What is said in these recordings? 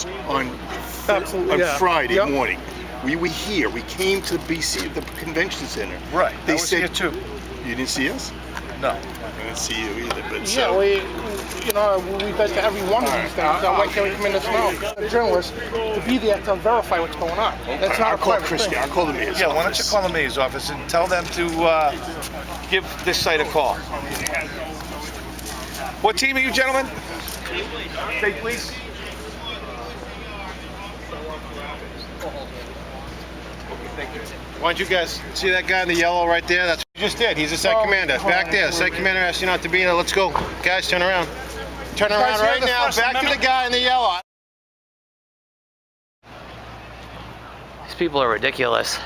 games on Absolutely, yeah. Friday Yep. morning. We were here. We came to BC, the convention center. Right. They I was said here too. you didn't see us. No. I didn't see you either. But Yeah, so we've been to every one of these things. Why can't we come in and smell? The journalists to be there to verify what's going on. That's not I'll a call private Chris. thing. I'll call the mayor's Yeah, why don't you office. call the mayor's office and tell them to give this site a call. What team are you, gentlemen? Take, please. Why don't you guys see that guy in the yellow right there? That's what you just did. He's the site commander. Back there. Site commander asked you not to be there. Let's go. Guys, turn around. Turn around right now. Back to the guy in the yellow. These people are ridiculous.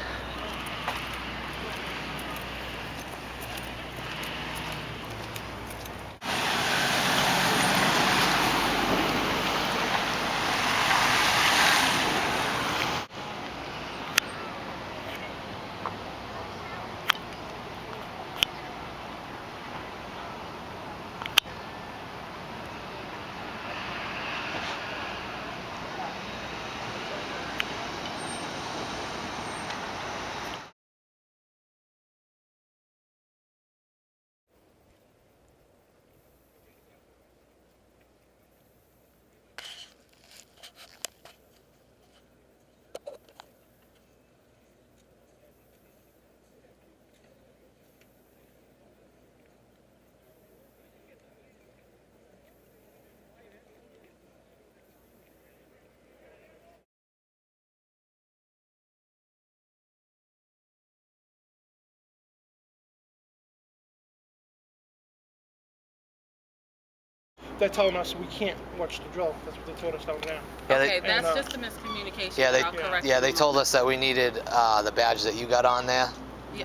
They're telling us we can't watch the drill. That's what they told us down there. Yeah, Okay, they, that's just a miscommunication. yeah, but I'll correct yeah, you they on told that. us that we needed the badge that you got on there, Yeah.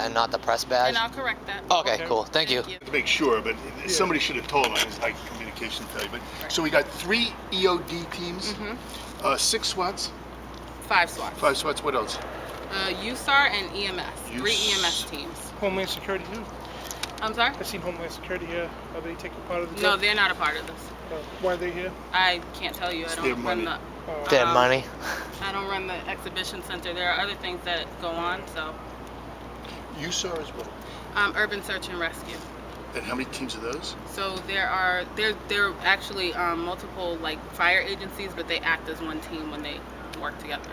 and not the press badge. And I'll correct that. Okay, cool. Thank you. To make sure, but somebody should have told him. It's like communication failure. But so we got 3 EOD teams, 6 SWATs, 5 SWATs. 5 SWATs. What else? USAR and EMS. 3 EMS teams. Homeland Security too. I'm sorry? I've seen Homeland Security here. Are they taking part of the drill? No, they're not a part of this. Why are they here? I can't tell you. I their don't run money. the. They have money. I don't run the exhibition center. There are other things that go on. So, USAR as well. urban search and rescue. And how many teams are those? So there are actually multiple like fire agencies, but they act as one team when they work together.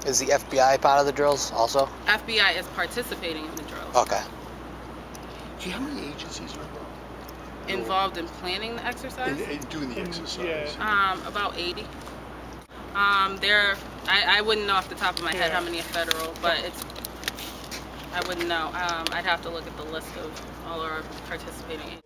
Is the FBI part of the drills also? FBI is participating in the drills. Okay. Gee, how many agencies are Involved in planning the exercise? in doing the exercise? Yeah. About 80. I wouldn't know off the top of my head how many are federal, but I wouldn't know. I'd have to look at the list of all our participating agencies.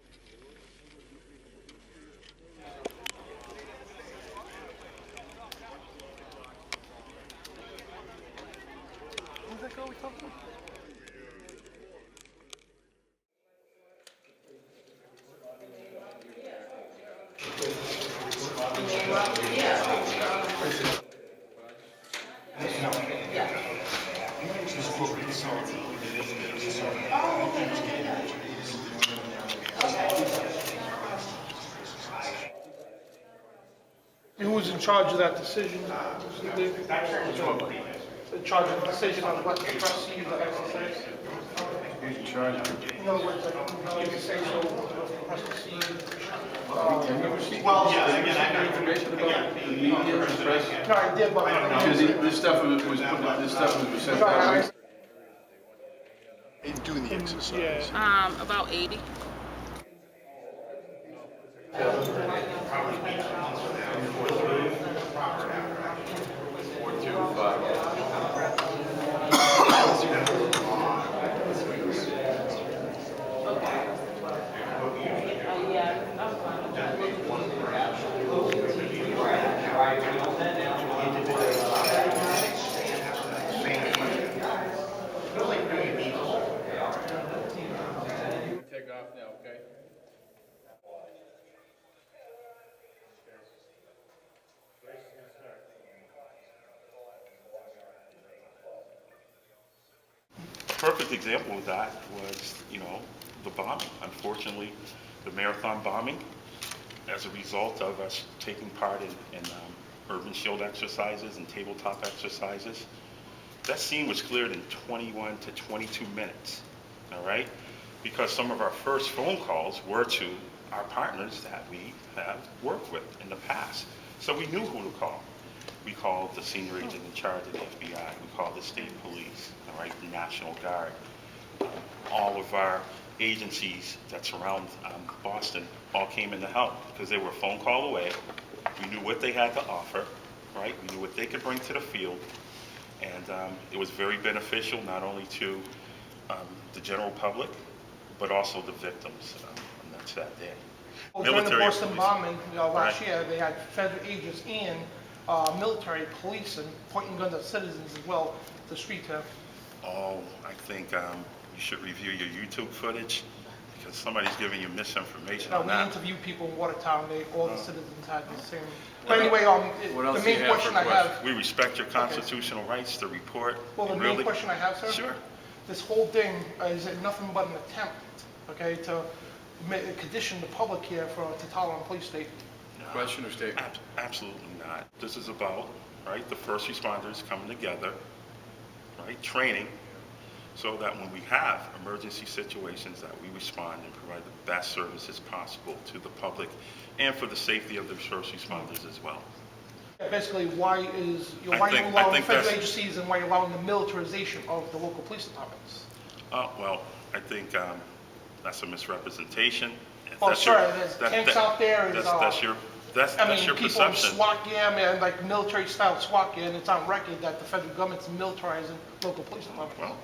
Who was in charge of that decision? In charge of the decision on what to proceed the exercise? Who's in charge? In other words, like, you say so, proceed. Well, yeah, again, I have information about the media and the press. No, I did, but. Because this stuff was put, this stuff was sent out. In doing the exercise. Yeah. About 80. Take off now, okay? Perfect example of that was, the bombing. Unfortunately, the marathon bombing. as a result of us taking part in urban shield exercises and tabletop exercises, that scene was cleared in 21 to 22 minutes, all right? Because some of our first phone calls were to our partners that we have worked with in the past. So we knew who to call. We called the senior agent in charge of the FBI. We called the state police, all right, the National Guard. All of our agencies that surround Boston all came in to help because they were a phone call away. We knew what they had to offer, right? We knew what they could bring to the field. And it was very beneficial not only to the general public, but also the victims. And that's that day. Well, during the Military Boston police. bombing last Right. year, they had federal agents and military police and pointing guns at citizens as well, the street too. Oh, I think you should review your YouTube footage because somebody's giving you misinformation on We that. interviewed people in Watertown, all the citizens had the same. But anyway, What else the do you main have question for I have, We respect your constitutional rights to report. well, the and main really- question I have, sir? Sure. This whole thing, is it nothing but an attempt, okay, to condition the public here to tolerate a police state? Question or statement? Absolutely not. This is about, right, the first responders coming together, right, training, so that when we have emergency situations that we respond and provide the best services possible to the public and for the safety of the first responders as well. Yeah, basically, why are you I allowing think federal that's- agencies and why are you allowing the militarization of the local police departments? Well, I think that's a misrepresentation. If Oh, that's sorry, your- there's that- tanks that- out there, That's your people in perception. SWAT gear, and like military-style SWAT gear, and it's on record that the federal government's militarizing local police departments. Well,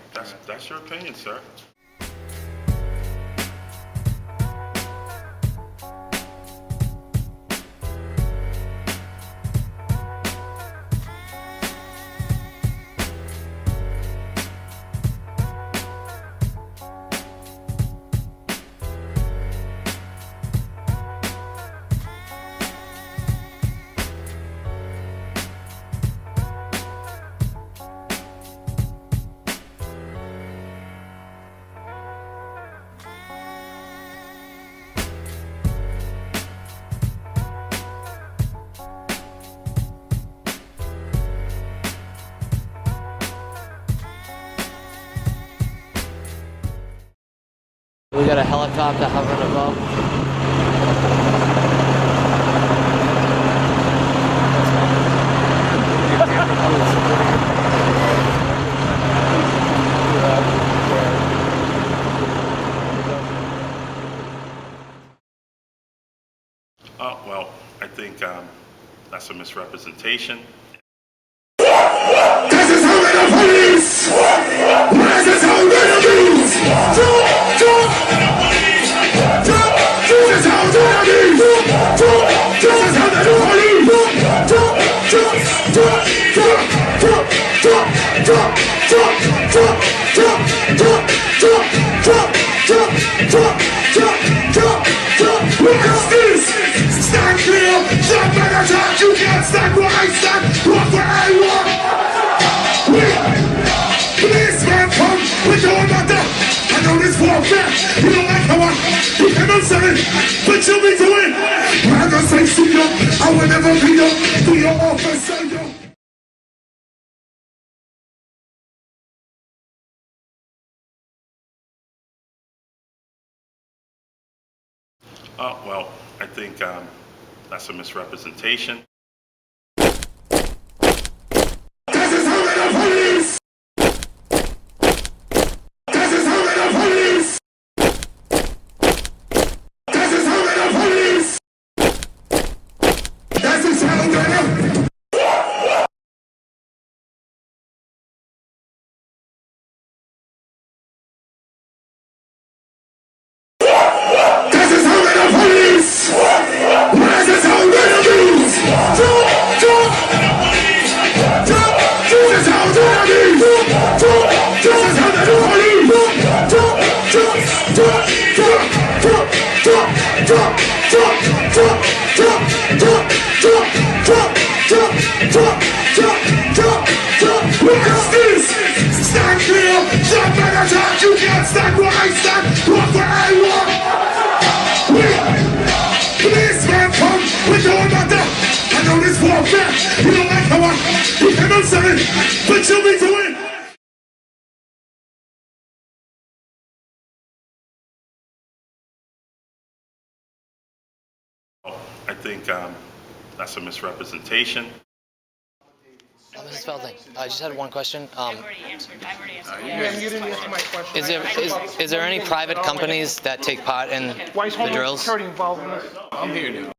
that's your opinion, sir. We got a helicopter hovering above. Well, I think that's a misrepresentation. This is how we the police! This is how we the news! This is how the news! This is how the police! What's this? Stand clear! Jump and attack! You can't stand where I stand! Walk where I walk! Policeman come, we don't matter. I know this for a fact. You don't like how you cannot say it, but you'll be doing. I'm gonna say to you, I will never be up to your officer, yo. Well, I think that's a misrepresentation. This is how the police! This is how the police! This is how the police! This is how the This is how the police! This is how the news! Put your feet to it. I think that's a misrepresentation. Mrs. Felding, I just had one question. Ma'am, you didn't answer my question. Is there any private companies that take part in Why is the Homeland drills? Security involved in this? I'm here now.